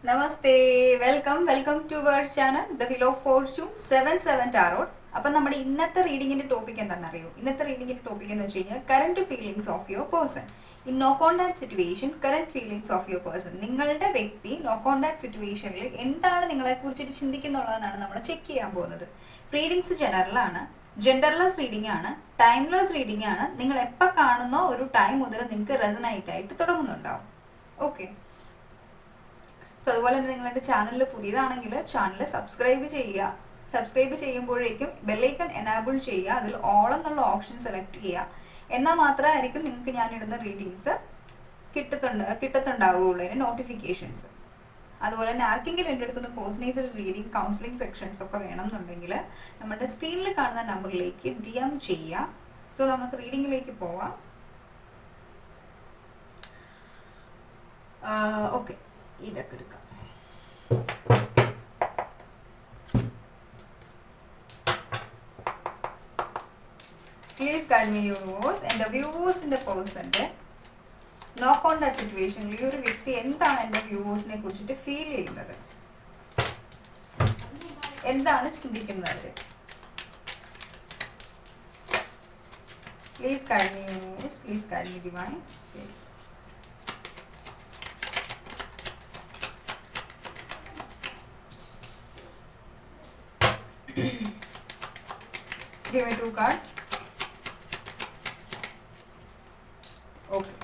Namaste, welcome to our channel the wheel of fortune 7/7 tarot. അപ്പം നമ്മുടെ ഇന്നത്തെ റീഡിങ്ങിന്റെ topic എന്താണെന്നറിയോ? ഇന്നത്തെ റീഡിങ്ങിന്റെ ടോപ്പിക് എന്ന് വെച്ച് കഴിഞ്ഞാൽ current feelings of your person in no contact situation. Current feelings of your person, നിങ്ങളുടെ വ്യക്തി നോ കോണ്ടാക്ട് സിറ്റുവേഷനിൽ എന്താണ് നിങ്ങളെ കുറിച്ചിട്ട് ചിന്തിക്കുന്നുള്ളതെന്നാണ് നമ്മൾ ചെക്ക് ചെയ്യാൻ പോകുന്നത്. റീഡിങ്സ് ജനറലാണ്, ജെൻഡർലെസ് റീഡിംഗ് ആണ്, ടൈംലെസ് റീഡിംഗ് ആണ്. നിങ്ങൾ എപ്പോൾ കാണുന്നോ ഒരു ടൈം മുതൽ നിങ്ങൾക്ക് റെസനൈറ്റ് ആയിട്ട് തുടങ്ങുന്നുണ്ടാവും. ഓക്കെ, സോ അതുപോലെ തന്നെ നിങ്ങൾ എൻ്റെ ചാനലിൽ പുതിയതാണെങ്കിൽ ചാനൽ സബ്സ്ക്രൈബ് ചെയ്യുക. സബ്സ്ക്രൈബ് ചെയ്യുമ്പോഴേക്കും ബെല്ലൈക്കൺ എനാബിൾ ചെയ്യുക, അതിൽ ഓൾ എന്നുള്ള ഓപ്ഷൻ സെലക്ട് ചെയ്യുക. എന്നാൽ മാത്രമായിരിക്കും നിങ്ങൾക്ക് ഞാനിടുന്ന റീഡിങ്സ് കിട്ടത്തുണ്ടാവുകയുള്ളൂ, അതിന് നോട്ടിഫിക്കേഷൻസ്. അതുപോലെ തന്നെ ആർക്കെങ്കിലും എൻ്റെ അടുത്തുനിന്ന് പേഴ്സണലൈസ്ഡ് റീഡിങ് കൗൺസിലിംഗ് സെക്ഷൻസ് ഒക്കെ വേണമെന്നുണ്ടെങ്കിൽ നമ്മുടെ സ്ക്രീനിൽ കാണുന്ന നമ്പറിലേക്ക് DM ചെയ്യുക. സോ നമുക്ക് റീഡിങ്ങിലേക്ക് പോവാം. ഓക്കെ, ഇതൊക്കെ എടുക്കാം. Please guide me viewers. എൻ്റെ വ്യൂവേഴ്സിൻ്റെ പേഴ്സൻ്റെ നോ കോണ്ടാക്ട് സിറ്റുവേഷനിൽ ഈ ഒരു വ്യക്തി എന്താണ് എൻ്റെ വ്യൂവേഴ്സിനെ കുറിച്ചിട്ട് ഫീൽ ചെയ്യുന്നത്, എന്താണ് ചിന്തിക്കുന്നത് അവർ? Please guide me viewers, please guide me divine. Give me 2 cards. Okay.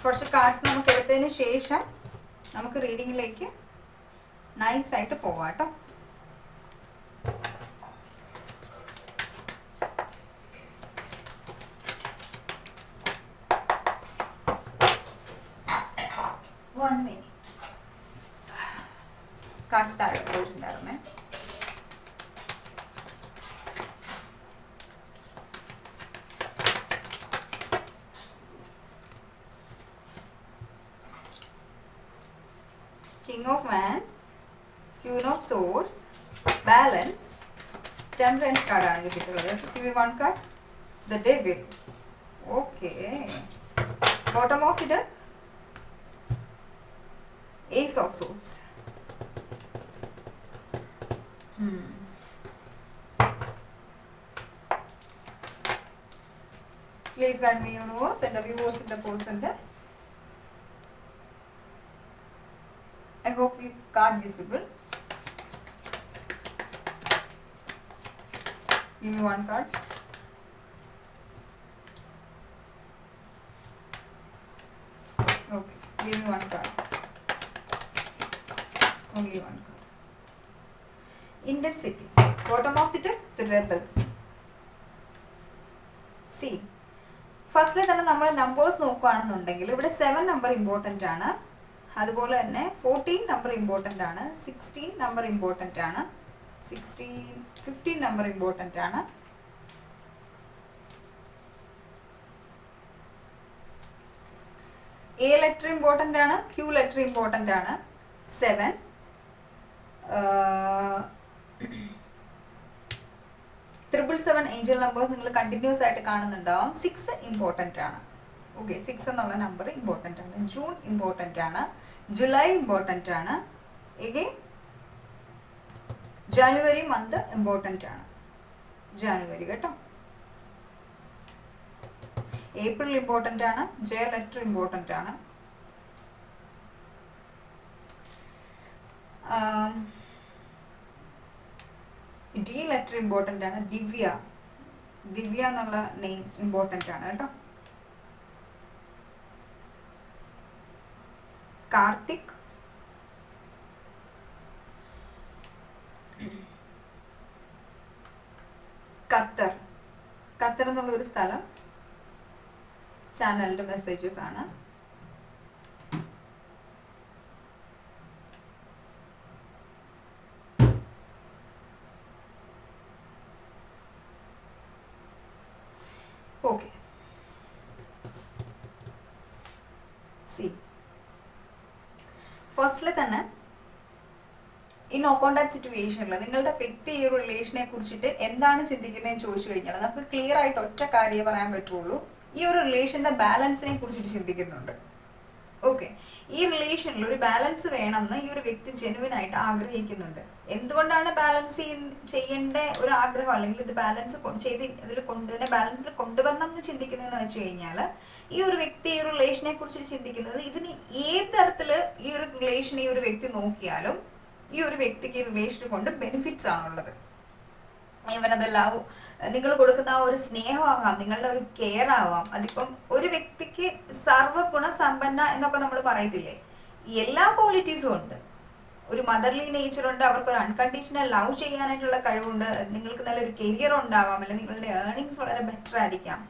കുറച്ച് കാർഡ്സ് നമുക്ക് എടുത്തതിന് ശേഷം നമുക്ക് റീഡിങ്ങിലേക്ക് നൈസായിട്ട് പോവാം കേട്ടോ. കാർഡ്സ് താഴെ പോയിട്ടുണ്ടായിരുന്നേ. King of Wands, Queen of Swords, Balance, Temperance card ആണ് കിട്ടിയിട്ടുള്ളത്. Give me one card. The Devil. Okay. Bottom of the Ace of Swords. Please guide me universe and the viewers in the person there. I hope you card visible. Give me one card. Okay, give me one card. Only one card. Intensity. Bottom of the deck, the Rebel. See, ഫസ്റ്റിൽ തന്നെ നമ്മൾ numbers നോക്കുകയാണെന്നുണ്ടെങ്കിൽ ഇവിടെ 7 number important ആണ്, അതുപോലെ തന്നെ 14 number important ആണ്, 16 number important ആണ്, 15 നമ്പർ ഇമ്പോർട്ടൻ്റ് ആണ്, A ലെറ്റർ ഇമ്പോർട്ടൻ്റ് ആണ്, Q ലെറ്റർ ഇമ്പോർട്ടൻ്റ് ആണ്, 7 777 ഏഞ്ചൽ നമ്പേഴ്സ് നിങ്ങൾ കണ്ടിന്യൂസ് ആയിട്ട് കാണുന്നുണ്ടാവും. 6 ഇമ്പോർട്ടൻ്റ് ആണ്. ഓക്കെ, 6 എന്നുള്ള നമ്പർ ഇമ്പോർട്ടൻ്റ് ആണ്. ജൂൺ ഇമ്പോർട്ടൻ്റ് ആണ്, ജൂലൈ ഇമ്പോർട്ടൻ്റ് ആണ്, എഗെയിൻ ജാനുവരി മന്ത് ഇമ്പോർട്ടൻ്റ് ആണ്, ജാനുവരി കേട്ടോ. ഏപ്രിൽ ഇമ്പോർട്ടൻ്റ് ആണ്, J ലെറ്റർ ഇമ്പോർട്ടൻ്റ് ആണ്, D ലെറ്റർ ഇമ്പോർട്ടൻ്റ് ആണ്, ദിവ്യ എന്നുള്ള നെയിം ഇമ്പോർട്ടൻ്റ് ആണ് കേട്ടോ. കാർത്തിക്, ഖത്തർ എന്നുള്ള ഒരു സ്ഥലം ചാനലിന്റെ മെസ്സേജസ് ആണ്. ഓക്കെ, സി ഫസ്റ്റിൽ തന്നെ ഈ നോ കോണ്ടാക്ട് സിറ്റുവേഷനിൽ നിങ്ങളുടെ വ്യക്തി ഈ റിലേഷനെ കുറിച്ചിട്ട് എന്താണ് ചിന്തിക്കുന്നതെന്ന് ചോദിച്ചു കഴിഞ്ഞാൽ നമുക്ക് ക്ലിയർ ആയിട്ട് ഒറ്റ കാര്യമേ പറയാൻ പറ്റുള്ളൂ. ഈ ഒരു റിലേഷന്റെ ബാലൻസിനെ കുറിച്ചിട്ട് ചിന്തിക്കുന്നുണ്ട്. ഓക്കെ, ഈ റിലേഷനിൽ ഒരു ബാലൻസ് വേണമെന്ന് ഈ ഒരു വ്യക്തി ജെനുവിൻ ആയിട്ട് ആഗ്രഹിക്കുന്നുണ്ട്. എന്തുകൊണ്ടാണ് ബാലൻസ് ചെയ്യേണ്ട ഒരു ആഗ്രഹം, അല്ലെങ്കിൽ ഇത് ബാലൻസ് ചെയ്ത് ഇതിനെ ബാലൻസിൽ കൊണ്ടുവരണം എന്ന് ചിന്തിക്കുന്നതെന്ന് വെച്ച് കഴിഞ്ഞാൽ, ഈ ഒരു വ്യക്തി ഈ ഒരു റിലേഷനെ കുറിച്ച് ചിന്തിക്കുന്നത്, ഇതിന് ഏത് തരത്തില് ഈ ഒരു റിലേഷൻ ഈ ഒരു വ്യക്തി നോക്കിയാലും ഈ ഒരു വ്യക്തിക്ക് ഈ റിലേഷൻ കൊണ്ട് ബെനിഫിറ്റ്സ് ആണുള്ളത്. ഇവനത് ലവ്, നിങ്ങൾ കൊടുക്കുന്ന ആ ഒരു സ്നേഹമാകാം, നിങ്ങളുടെ ഒരു കെയർ ആവാം. അതിപ്പം ഒരു വ്യക്തിക്ക് സർവ്വഗുണസമ്പന്ന എന്നൊക്കെ നമ്മൾ പറയത്തില്ലേ, എല്ലാ ക്വാളിറ്റീസും ഉണ്ട്. ഒരു മദർലി നേച്ചർ ഉണ്ട്, അവർക്കൊരു അൺകണ്ടീഷണൽ ലവ് ചെയ്യാനായിട്ടുള്ള കഴിവുണ്ട്, നിങ്ങൾക്ക് നല്ലൊരു കരിയർ ഉണ്ടാവാം, അല്ലെങ്കിൽ നിങ്ങളുടെ ഏർണിങ്സ് വളരെ ബെറ്റർ ആയിരിക്കാം.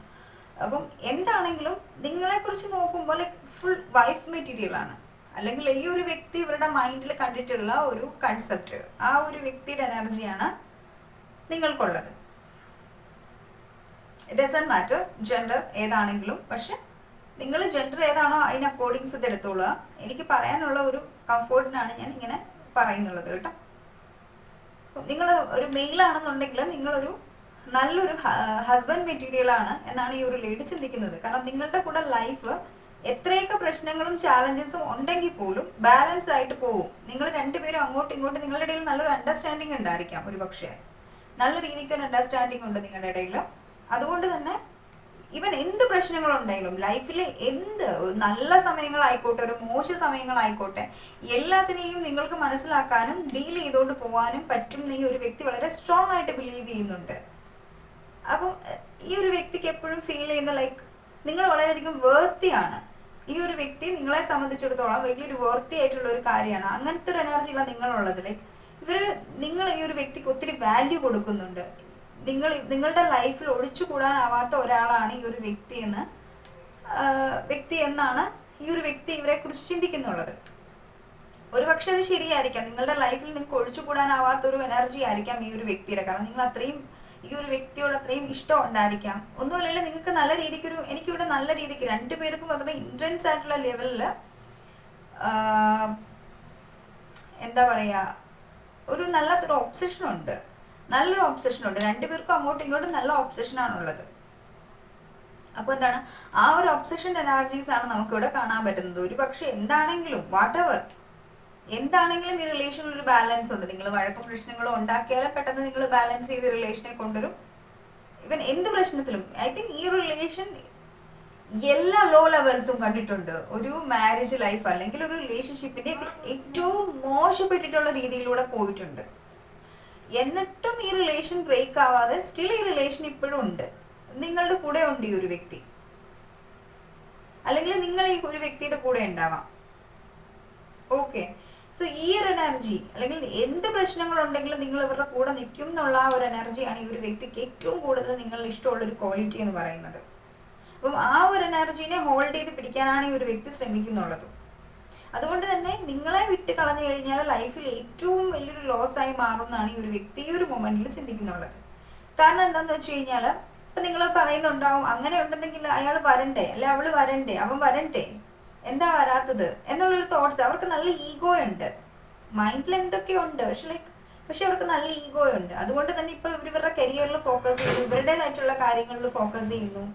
അപ്പം എന്താണെങ്കിലും നിങ്ങളെക്കുറിച്ച് നോക്കുമ്പോൾ ഫുൾ വൈഫ് മെറ്റീരിയൽ ആണ്. അല്ലെങ്കിൽ ഈ ഒരു വ്യക്തി ഇവരുടെ മൈൻഡിൽ കണ്ടിട്ടുള്ള ഒരു കൺസെപ്റ്റ്, ആ ഒരു വ്യക്തിയുടെ എനർജിയാണ് നിങ്ങൾക്കുള്ളത്. ഇറ്റ് ഡസന്റ് മാറ്റർ ജെൻഡർ ഏതാണെങ്കിലും, പക്ഷെ നിങ്ങൾ ജെൻഡർ ഏതാണോ അതിന് അക്കോർഡിങ്സ് ഇത് എടുത്തോളുക. എനിക്ക് പറയാനുള്ള ഒരു കംഫോർട്ടിനാണ് ഞാൻ ഇങ്ങനെ പറയുന്നുള്ളത് കേട്ടോ. നിങ്ങൾ ഒരു മെയിൽ ആണെന്നുണ്ടെങ്കിൽ നിങ്ങളൊരു നല്ലൊരു ഹസ്ബൻഡ് മെറ്റീരിയൽ ആണ് എന്നാണ് ഈ ഒരു ലേഡി ചിന്തിക്കുന്നത്. കാരണം നിങ്ങളുടെ കൂടെ ലൈഫ് എത്രയൊക്കെ പ്രശ്നങ്ങളും ചാലഞ്ചസും ഉണ്ടെങ്കിൽ പോലും ബാലൻസ് ആയിട്ട് പോകും. നിങ്ങൾ രണ്ടുപേരും അങ്ങോട്ടും ഇങ്ങോട്ടും നിങ്ങളുടെ ഇടയിൽ നല്ലൊരു അണ്ടർസ്റ്റാൻഡിങ് ഉണ്ടായിരിക്കാം. ഒരു പക്ഷേ നല്ല രീതിക്ക് ഒരു അണ്ടർസ്റ്റാൻഡിങ് ഉണ്ട് നിങ്ങളുടെ ഇടയിൽ. അതുകൊണ്ട് തന്നെ ഇവൻ എന്ത് പ്രശ്നങ്ങളുണ്ടെങ്കിലും ലൈഫിൽ എന്ത് നല്ല സമയങ്ങളായിക്കോട്ടെ ഒരു മോശ സമയങ്ങളായിക്കോട്ടെ എല്ലാത്തിനെയും നിങ്ങൾക്ക് മനസ്സിലാക്കാനും ഡീൽ ചെയ്തുകൊണ്ട് പോകാനും പറ്റും ഈ ഒരു വ്യക്തി വളരെ സ്ട്രോങ് ആയിട്ട് ബിലീവ് ചെയ്യുന്നുണ്ട്. അപ്പം ഈ ഒരു വ്യക്തിക്ക് എപ്പോഴും ഫീൽ ചെയ്യുന്ന ലൈക്ക് നിങ്ങൾ വളരെയധികം വേർത്തിയാണ്. ഈ ഒരു വ്യക്തി നിങ്ങളെ സംബന്ധിച്ചിടത്തോളം വലിയൊരു വേർത്തി ആയിട്ടുള്ള ഒരു കാര്യമാണ്. അങ്ങനത്തെ ഒരു എനർജിയിലാണ് നിങ്ങളുള്ളത്. ലൈക്ക് നിങ്ങൾ ഈ ഒരു വ്യക്തിക്ക് ഒത്തിരി വാല്യൂ കൊടുക്കുന്നുണ്ട്. നിങ്ങളുടെ ലൈഫിൽ ഒഴിച്ചുകൂടാനാവാത്ത ഒരാളാണ് ഈ ഒരു വ്യക്തി എന്നാണ് ഈ ഒരു വ്യക്തി ഇവരെ കുറിച്ച് ചിന്തിക്കുന്നുള്ളത്. ഒരു പക്ഷെ അത് ശരിയായിരിക്കാം, നിങ്ങളുടെ ലൈഫിൽ നിങ്ങൾക്ക് ഒഴിച്ചുകൂടാനാവാത്ത ഒരു എനർജി ആയിരിക്കാം ഈ ഒരു വ്യക്തിയുടെ. കാരണം നിങ്ങൾ അത്രയും ഈ ഒരു വ്യക്തിയോട് അത്രയും ഇഷ്ടം ഉണ്ടായിരിക്കാം. ഒന്നുമല്ലല്ലോ, നിങ്ങൾക്ക് നല്ല രീതിക്ക് എനിക്കിവിടെ നല്ല രീതിക്ക് രണ്ടുപേർക്കും അത്ര ഇൻറ്റൻസ് ആയിട്ടുള്ള ലെവലിൽ എന്താ പറയുക, ഒരു നല്ലൊരു ഒബ്സഷൻ ഉണ്ട്. രണ്ടുപേർക്കും അങ്ങോട്ടും ഇങ്ങോട്ടും നല്ല ഒബ്സഷനാണുള്ളത്. അപ്പോൾ എന്താണ്, ആ ഒരു ഒബ്സഷൻ എനർജീസ് ആണ് നമുക്കിവിടെ കാണാൻ പറ്റുന്നത്. ഒരു പക്ഷെ എന്താണെങ്കിലും എന്താണെങ്കിലും ഈ റിലേഷനിൽ ഒരു ബാലൻസ് ഉണ്ട്. നിങ്ങൾ വഴക്കും പ്രശ്നങ്ങളും ഉണ്ടാക്കിയാലും പെട്ടെന്ന് നിങ്ങൾ ബാലൻസ് ചെയ്ത് റിലേഷനെ കൊണ്ടുവരും. ഇവൻ എന്ത് പ്രശ്നത്തിലും ഐ തിങ്ക് ഈ റിലേഷൻ എല്ലാ ലോ ലെവൽസും കണ്ടിട്ടുണ്ട്. ഒരു മാരേജ് ലൈഫ് അല്ലെങ്കിൽ ഒരു റിലേഷൻഷിപ്പിന്റെ ഏറ്റവും മോശപ്പെട്ടിട്ടുള്ള രീതിയിലൂടെ പോയിട്ടുണ്ട്. എന്നിട്ടും ഈ റിലേഷൻ ബ്രേക്ക് ആവാതെ സ്റ്റിൽ ഈ റിലേഷൻ ഇപ്പോഴും ഉണ്ട്. നിങ്ങളുടെ കൂടെ ഉണ്ട് ഈ ഒരു വ്യക്തി, അല്ലെങ്കിൽ നിങ്ങൾ ഈ ഒരു വ്യക്തിയുടെ കൂടെ ഉണ്ടാവാം. ഓക്കെ, സോ ഈ ഒരു എനർജി അല്ലെങ്കിൽ എന്ത് പ്രശ്നങ്ങളുണ്ടെങ്കിലും നിങ്ങൾ ഇവരുടെ കൂടെ നിൽക്കും എന്നുള്ള ആ ഒരു എനർജിയാണ് ഈ ഒരു വ്യക്തിക്ക് ഏറ്റവും കൂടുതൽ നിങ്ങളിൽ ഇഷ്ടമുള്ള ഒരു ക്വാളിറ്റി എന്ന് പറയുന്നത്. അപ്പം ആ ഒരു എനർജീനെ ഹോൾഡ് ചെയ്ത് പിടിക്കാനാണ് ഈ ഒരു വ്യക്തി ശ്രമിക്കുന്നുള്ളത്. അതുകൊണ്ട് തന്നെ നിങ്ങളെ വിട്ട് കളഞ്ഞു കഴിഞ്ഞാൽ ലൈഫിൽ ഏറ്റവും വലിയൊരു ലോസ് ആയി മാറുമെന്നാണ് ഈ ഒരു വ്യക്തി ഈ ഒരു മൊമെന്റിൽ ചിന്തിക്കുന്നുള്ളത്. കാരണം എന്താന്ന് വെച്ച് കഴിഞ്ഞാൽ ഇപ്പൊ നിങ്ങൾ പറയുന്നുണ്ടാവും അങ്ങനെ ഉണ്ടെങ്കിൽ അയാൾ വരണ്ടേ, അല്ലെ അവള് വരണ്ടേ, അവൻ വരണ്ടേ, എന്താ വരാത്തത് എന്നുള്ളൊരു തോട്ട്സ്. അവർക്ക് നല്ല ഈഗോ ഉണ്ട്, മൈൻഡിൽ എന്തൊക്കെയോ ഉണ്ട്, പക്ഷെ അവർക്ക് നല്ല ഈഗോ ഉണ്ട്. അതുകൊണ്ട് തന്നെ ഇപ്പൊ ഇവരുടെ കരിയറിൽ ഫോക്കസ് ചെയ്യുന്നു, ഇവരുടേതായിട്ടുള്ള കാര്യങ്ങളിൽ ഫോക്കസ് ചെയ്യുന്നു.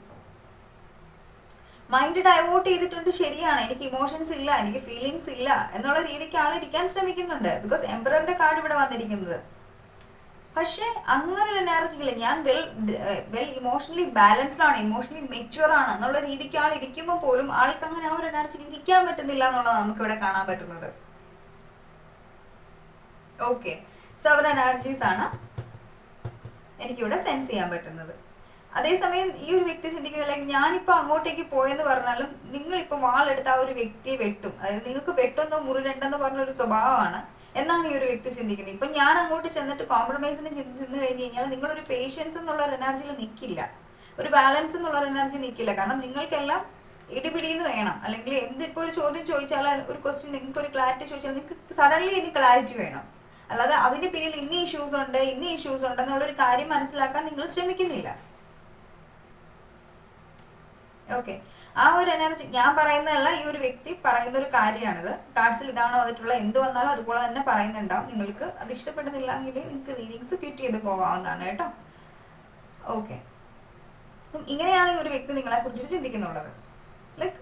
മൈൻഡ് ഡൈവേർട്ട് ചെയ്തിട്ടുണ്ട്. ശരിയാണ്, എനിക്ക് ഇമോഷൻസ് ഇല്ല, എനിക്ക് ഫീലിങ്സ് ഇല്ല എന്നുള്ള രീതിക്ക് ആൾ ഇരിക്കാൻ ശ്രമിക്കുന്നുണ്ട്. ബിക്കോസ് എംപററിന്റെ കാർഡ് ഇവിടെ വന്നിരിക്കുന്നത്. പക്ഷെ അങ്ങനെ ഒരു എനർജിയില്ല, ഞാൻ വെൽ ഇമോഷണലി ബാലൻസ്ഡ് ആണ്, ഇമോഷണലി മെച്യൂർ ആണ് എന്നുള്ള രീതിക്ക് ആൾ ഇരിക്കുമ്പോൾ പോലും ആൾക്ക് അങ്ങനെ ആ ഒരു എനർജിയിൽ ഇരിക്കാൻ പറ്റുന്നില്ല എന്നുള്ളതാണ് നമുക്കിവിടെ കാണാൻ പറ്റുന്നത്. ഓക്കെ, സോ അവരുടെ എനർജീസ് ആണ് എനിക്കിവിടെ സെൻസ് ചെയ്യാൻ പറ്റുന്നത്. അതേസമയം ഈ ഒരു വ്യക്തി ചിന്തിക്കുന്നില്ല, ഞാനിപ്പോൾ അങ്ങോട്ടേക്ക് പോയെന്ന് പറഞ്ഞാലും നിങ്ങളിപ്പോൾ വാളെടുത്ത് ആ ഒരു വ്യക്തിയെ വെട്ടും, അതായത് നിങ്ങൾക്ക് വെട്ടുന്നോ മുറിരണ്ടെന്ന് പറഞ്ഞൊരു സ്വഭാവമാണ് എന്നാണ് ഈ ഒരു വ്യക്തി ചിന്തിക്കുന്നത്. ഇപ്പം ഞാൻ അങ്ങോട്ട് ചെന്നിട്ട് കോംപ്രമൈസിന് ചെന്ന് കഴിഞ്ഞ് കഴിഞ്ഞാൽ നിങ്ങളൊരു പേഷ്യൻസ് എന്നുള്ള ഒരു എനർജിയിൽ നിൽക്കില്ല, ഒരു ബാലൻസ് എന്നുള്ള ഒരു എനർജി നിൽക്കില്ല. കാരണം നിങ്ങൾക്കെല്ലാം ഇടിപിടിന്ന് വേണം, അല്ലെങ്കിൽ എന്തിപ്പോൾ ഒരു ചോദ്യം ചോദിച്ചാൽ ഒരു ക്വസ്റ്റ്യൻ നിങ്ങൾക്ക് ഒരു ക്ലാരിറ്റി ചോദിച്ചാൽ നിങ്ങൾക്ക് സഡൻലി ഇനി ക്ലാരിറ്റി വേണം. അല്ലാതെ അതിന് പിന്നിൽ ഇന്ന ഇഷ്യൂസ് ഉണ്ട് എന്നുള്ളൊരു കാര്യം മനസ്സിലാക്കാൻ നിങ്ങൾ ശ്രമിക്കുന്നില്ല. ഓക്കെ, ആ ഒരു എനർജി ഞാൻ പറയുന്നതല്ല, ഈ ഒരു വ്യക്തി പറയുന്ന ഒരു കാര്യമാണിത്. കാർഡ്സിൽ ഇതാണോ വന്നിട്ടുള്ള എന്ത് വന്നാലും അതുപോലെ തന്നെ പറയുന്നുണ്ടാവും. നിങ്ങൾക്ക് അത് ഇഷ്ടപ്പെടുന്നില്ല എങ്കിൽ നിങ്ങൾക്ക് റീഡിങ്സ് ക്വിറ്റ് ചെയ്ത് പോകാവുന്നതാണ് കേട്ടോ. ഓക്കെ, അപ്പം ഇങ്ങനെയാണ് ഈ ഒരു വ്യക്തി നിങ്ങളെ കുറിച്ചിട്ട് ചിന്തിക്കുന്നുള്ളത്. ലൈക്ക്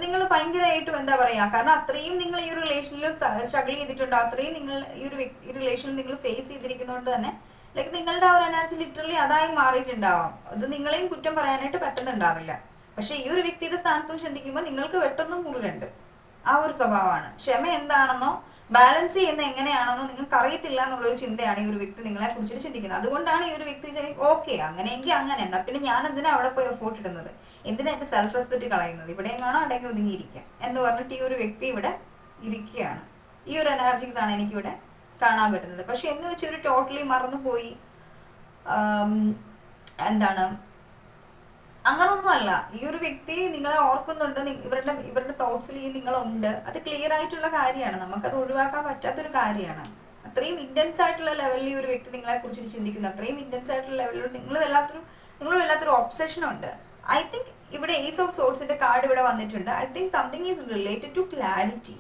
നിങ്ങൾ ഭയങ്കരമായിട്ടും എന്താ പറയുക, കാരണം അത്രയും നിങ്ങൾ ഈ ഒരു റിലേഷനിൽ സ്ട്രഗിൾ ചെയ്തിട്ടുണ്ടോ, അത്രയും നിങ്ങൾ ഈ ഒരു റിലേഷനിൽ നിങ്ങൾ ഫേസ് ചെയ്തിരിക്കുന്നതുകൊണ്ട് തന്നെ ലൈക്ക് നിങ്ങളുടെ ആ ഒരു എനർജി ലിറ്ററലി അതായി മാറിയിട്ടുണ്ടാവാം. അത് നിങ്ങളെയും കുറ്റം പറയാനായിട്ട് പറ്റുന്നുണ്ടാവില്ല. പക്ഷെ ഈ ഒരു വ്യക്തിയുടെ സ്ഥാനത്തും ചിന്തിക്കുമ്പോൾ നിങ്ങൾക്ക് വെട്ടൊന്നും മുറിലുണ്ട്. ആ ഒരു സ്വഭാവമാണ്. ക്ഷമ എന്താണെന്നോ ബാലൻസ് ചെയ്യുന്ന എങ്ങനെയാണെന്നോ നിങ്ങൾക്ക് അറിയത്തില്ല എന്നുള്ളൊരു ചിന്തയാണ് ഈ ഒരു വ്യക്തി നിങ്ങളെ കുറിച്ചിട്ട് ചിന്തിക്കുന്നത്. അതുകൊണ്ടാണ് ഈ ഒരു വ്യക്തി ഓക്കെ അങ്ങനെയെങ്കിൽ അങ്ങനെ, എന്നാൽ പിന്നെ ഞാൻ എന്തിനാ അവിടെ പോയി എഫോർട്ട് ഇടുന്നത്, എന്തിനാ എന്റെ സെൽഫ് റെസ്പെക്ട് കളയുന്നത്, ഇവിടെ കാണോ അടങ്ങി ഒതുങ്ങിയിരിക്കുക എന്ന് പറഞ്ഞിട്ട് ഈ ഒരു വ്യക്തി ഇവിടെ ഇരിക്കുകയാണ്. ഈ ഒരു എനർജീസ് ആണ് എനിക്കിവിടെ കാണാൻ പറ്റുന്നത്. പക്ഷെ എന്ന് വെച്ച് ഒരു ടോട്ടലി മറന്നുപോയി എന്താണ് അങ്ങനൊന്നുമല്ല. ഈ ഒരു വ്യക്തി നിങ്ങളെ ഓർക്കുന്നുണ്ട്, ഇവരുടെ തോട്ട്സിൽ ഈ നിങ്ങളുണ്ട്. അത് ക്ലിയർ ആയിട്ടുള്ള കാര്യമാണ്, നമുക്കത് ഒഴിവാക്കാൻ പറ്റാത്തൊരു കാര്യമാണ്. അത്രയും ഇന്റൻസ് ആയിട്ടുള്ള ലെവലിൽ ഈ ഒരു വ്യക്തി നിങ്ങളെ കുറിച്ചിട്ട് ചിന്തിക്കുന്നു. അത്രയും ഇന്റൻസ് ആയിട്ടുള്ള ലെവലിൽ നിങ്ങളും വല്ലാത്തൊരു ഒബ്സഷൻ ഉണ്ട്. ഐ തിങ്ക് ഇവിടെ ഏസ് ഓഫ് സോർട്സിന്റെ കാർഡ് ഇവിടെ വന്നിട്ടുണ്ട്. I think something is related to clarity.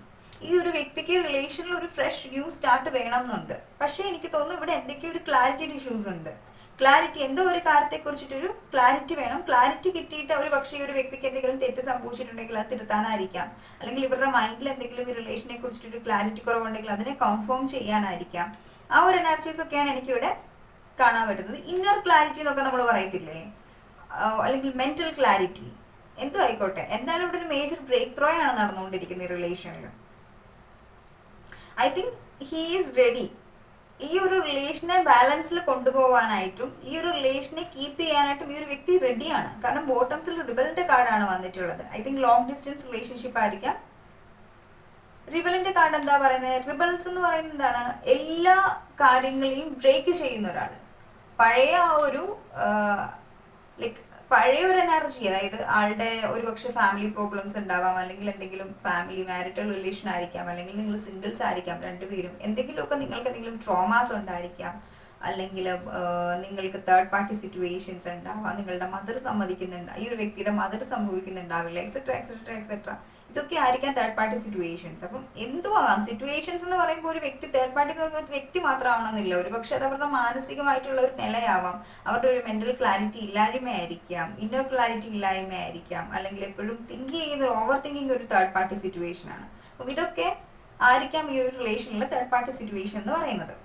ഈ ഒരു വ്യക്തിക്ക് റിലേഷനിൽ ഒരു ഫ്രഷ് ന്യൂ സ്റ്റാർട്ട് വേണം എന്നുണ്ട്. പക്ഷേ എനിക്ക് തോന്നുന്നു ഇവിടെ എന്തൊക്കെയോ ഒരു ക്ലാരിറ്റിയുടെ ഇഷ്യൂസ് ഉണ്ട്. ക്ലാരിറ്റി, എന്തോ ഒരു കാര്യത്തെ കുറിച്ചിട്ടൊരു ക്ലാരിറ്റി വേണം. ക്ലാരിറ്റി കിട്ടിയിട്ട് ഒരു പക്ഷേ ഈ ഒരു വ്യക്തിക്ക് എന്തെങ്കിലും തെറ്റ് സംഭവിച്ചിട്ടുണ്ടെങ്കിൽ അത് തിരുത്താനായിരിക്കാം, അല്ലെങ്കിൽ ഇവരുടെ മൈൻഡിൽ എന്തെങ്കിലും ഈ റിലേഷനെ കുറിച്ചിട്ടൊരു ക്ലാരിറ്റി കുറവുണ്ടെങ്കിൽ അതിനെ കൺഫേം ചെയ്യാനായിരിക്കാം. ആ ഒരു എനർജീസ് ഒക്കെയാണ് എനിക്കിവിടെ കാണാൻ പറ്റുന്നത്. ഇന്നർ ക്ലാരിറ്റി എന്നൊക്കെ നമ്മൾ പറയത്തില്ലേ, അല്ലെങ്കിൽ മെന്റൽ ക്ലാരിറ്റി, എന്തോ ആയിക്കോട്ടെ, എന്തായാലും ഇവിടെ ഒരു മേജർ ബ്രേക്ക് ത്രോ ആണ് നടന്നുകൊണ്ടിരിക്കുന്നത് ഈ റിലേഷനിൽ. I think he is ready ഈ ഒരു റിലേഷനെ ബാലൻസിൽ കൊണ്ടുപോകാനായിട്ടും ഈ ഒരു റിലേഷനെ കീപ്പ് ചെയ്യാനായിട്ടും ഈ ഒരു വ്യക്തി റെഡിയാണ്. കാരണം ബോട്ടംസിൽ റിബലിന്റെ കാർഡാണ് വന്നിട്ടുള്ളത്. I think long distance relationship ആയിരിക്കാം. റിബലിന്റെ കാർഡ് എന്താ പറയുന്നത്, റിബൽസ് എന്ന് പറയുന്നത് എന്താണ്, എല്ലാ കാര്യങ്ങളെയും ബ്രേക്ക് ചെയ്യുന്ന ഒരാൾ. പഴയ ആ ഒരു ലൈക്ക് പഴയ ഒരു എനർജി, അതായത് ആളുടെ ഒരു പക്ഷെ ഫാമിലി പ്രോബ്ലംസ് ഉണ്ടാവാം, അല്ലെങ്കിൽ എന്തെങ്കിലും ഫാമിലി മാരിറ്റൽ റിലേഷൻ ആയിരിക്കാം, അല്ലെങ്കിൽ നിങ്ങൾ സിംഗിൾസ് ആയിരിക്കാം രണ്ടുപേരും, എന്തെങ്കിലുമൊക്കെ നിങ്ങൾക്ക് എന്തെങ്കിലും ട്രോമാസ് ഉണ്ടായിരിക്കാം, അല്ലെങ്കിൽ നിങ്ങൾക്ക് തേർഡ് പാർട്ടി സിറ്റുവേഷൻസ് ഉണ്ടാവാം, നിങ്ങളുടെ മദർ സമ്മതിക്കുന്നുണ്ട്, ഈ ഒരു വ്യക്തിയുടെ മദർ സംഭവിക്കുന്നുണ്ടാവില്ല, എക്സെട്ര എക്സെട്ര എക്സെട്ര. ഇതൊക്കെ ആയിരിക്കാം തേർഡ് പാർട്ടി സിറ്റുവേഷൻസ്. അപ്പം എന്തും ആകാം. സിറ്റുവേഷൻസ് എന്ന് പറയുമ്പോൾ ഒരു വ്യക്തി തേർഡ് പാർട്ടി എന്ന് പറയുമ്പോൾ വ്യക്തി മാത്രമാവണമെന്നില്ല. ഒരു പക്ഷെ അത് അവരുടെ മാനസികമായിട്ടുള്ള ഒരു നിലയാവാം, അവരുടെ ഒരു മെന്റൽ ക്ലാരിറ്റി ഇല്ലായ്മയായിരിക്കാം, ഇന്നർ ക്ലാരിറ്റി ഇല്ലായ്മയായിരിക്കാം, അല്ലെങ്കിൽ എപ്പോഴും തിങ്ക് ചെയ്യുന്ന ഒരു ഓവർ തിങ്കിങ് ഒരു തേർഡ് പാർട്ടി സിറ്റുവേഷൻ ആണ്. അപ്പം ഇതൊക്കെ ആയിരിക്കാം ഈ ഒരു റിലേഷനിലെ തേർഡ് പാർട്ടി സിറ്റുവേഷൻ എന്ന് പറയുന്നത്.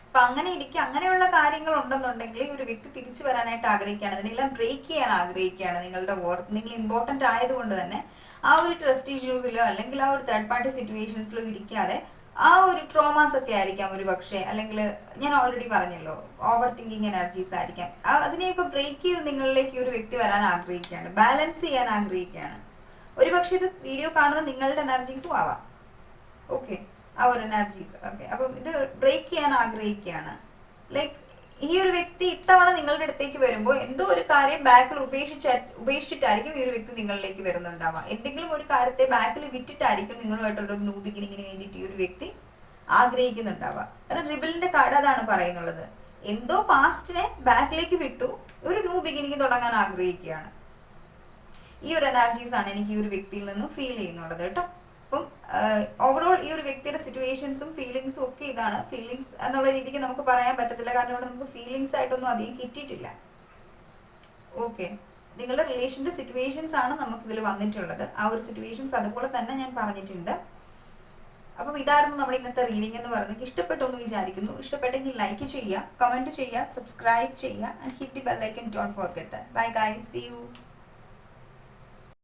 അപ്പൊ അങ്ങനെ അങ്ങനെയുള്ള കാര്യങ്ങൾ ഉണ്ടെന്നുണ്ടെങ്കിൽ ഈ ഒരു വ്യക്തി തിരിച്ചു വരാനായിട്ട് ആഗ്രഹിക്കുകയാണ്, അതിനെല്ലാം ബ്രേക്ക് ചെയ്യാൻ ആഗ്രഹിക്കുകയാണ്. നിങ്ങളുടെ വർത്ത്, നിങ്ങൾ ഇമ്പോർട്ടന്റ് ആയതുകൊണ്ട് തന്നെ ആ ഒരു ട്രസ്റ്റ് ഇഷ്യൂസിലോ അല്ലെങ്കിൽ ആ ഒരു തേർഡ് പാർട്ടി സിറ്റുവേഷൻസിലോ ഇരിക്കാതെ ആ ഒരു ട്രോമാസ് ഒക്കെ ആയിരിക്കാം ഒരു പക്ഷേ, അല്ലെങ്കിൽ ഞാൻ ഓൾറെഡി പറഞ്ഞല്ലോ ഓവർ തിങ്കിങ് എനർജീസ് ആയിരിക്കാം. അതിനെയൊക്കെ ബ്രേക്ക് ചെയ്ത് നിങ്ങളിലേക്ക് ഈ ഒരു വ്യക്തി വരാൻ ആഗ്രഹിക്കുകയാണ്, ബാലൻസ് ചെയ്യാൻ ആഗ്രഹിക്കുകയാണ്. ഒരു പക്ഷേ ഇത് വീഡിയോ കാണുന്ന നിങ്ങളുടെ എനർജീസും ആവാം. ഓക്കെ, ആ ഒരു എനർജീസ്. ഓക്കെ, അപ്പം ഇത് ബ്രേക്ക് ചെയ്യാൻ ആഗ്രഹിക്കുകയാണ്. ലൈക്ക് ഈ ഒരു വ്യക്തി ഇത്തവണ നിങ്ങളുടെ അടുത്തേക്ക് വരുമ്പോൾ എന്തോ ഒരു കാര്യം ബാക്കിൽ ഉപേക്ഷിച്ചിട്ടായിരിക്കും ഈ ഒരു വ്യക്തി നിങ്ങളിലേക്ക് വരുന്നുണ്ടാവുക. എന്തെങ്കിലും ഒരു കാര്യത്തെ ബാക്കിൽ വിറ്റിട്ടായിരിക്കും നിങ്ങളുമായിട്ടുള്ള ഒരു ന്യൂ ബിഗിനിങ്ങിന് വേണ്ടിയിട്ട് ഈ ഒരു വ്യക്തി ആഗ്രഹിക്കുന്നുണ്ടാവുക. കാരണം റിബലിന്റെ കാർഡ് അതാണ് പറയുന്നുള്ളത്. എന്തോ പാസ്റ്റിനെ ബാക്കിലേക്ക് വിട്ടു ഒരു ന്യൂ ബിഗിനിങ് തുടങ്ങാൻ ആഗ്രഹിക്കുകയാണ്. ഈ ഒരു എനർജീസ് ആണ് എനിക്ക് ഈ ഒരു വ്യക്തിയിൽ നിന്നും ഫീൽ ചെയ്യുന്നുള്ളത് കേട്ടോ. അപ്പം ഓവറോൾ ഈ ഒരു വ്യക്തിയുടെ സിറ്റുവേഷൻസും ഫീലിങ്സും ഒക്കെ ഇതാണ്. ഫീലിങ്സ് എന്നുള്ള രീതിക്ക് നമുക്ക് പറയാൻ പറ്റത്തില്ല, കാരണം ഇവിടെ നമുക്ക് ഫീലിങ്സ് ആയിട്ടൊന്നും അധികം കിട്ടിയിട്ടില്ല. ഓക്കെ, നിങ്ങളുടെ റിലേഷൻ്റെ സിറ്റുവേഷൻസ് ആണ് നമുക്കിതിൽ വന്നിട്ടുള്ളത്. ആ ഒരു സിറ്റുവേഷൻസ് അതുപോലെ തന്നെ ഞാൻ പറഞ്ഞിട്ടുണ്ട്. അപ്പം ഇതായിരുന്നു നമ്മുടെ ഇന്നത്തെ റീഡിംഗ് എന്ന് പറയുന്നത്. ഇഷ്ടപ്പെട്ടു എന്ന് വിചാരിക്കുന്നു. ഇഷ്ടപ്പെട്ടെങ്കിൽ ലൈക്ക് ചെയ്യുക, കമൻറ്റ് ചെയ്യുക, സബ്സ്ക്രൈബ് ചെയ്യുക, and hit the bell icon. Don't forget that. Bye guys, see U.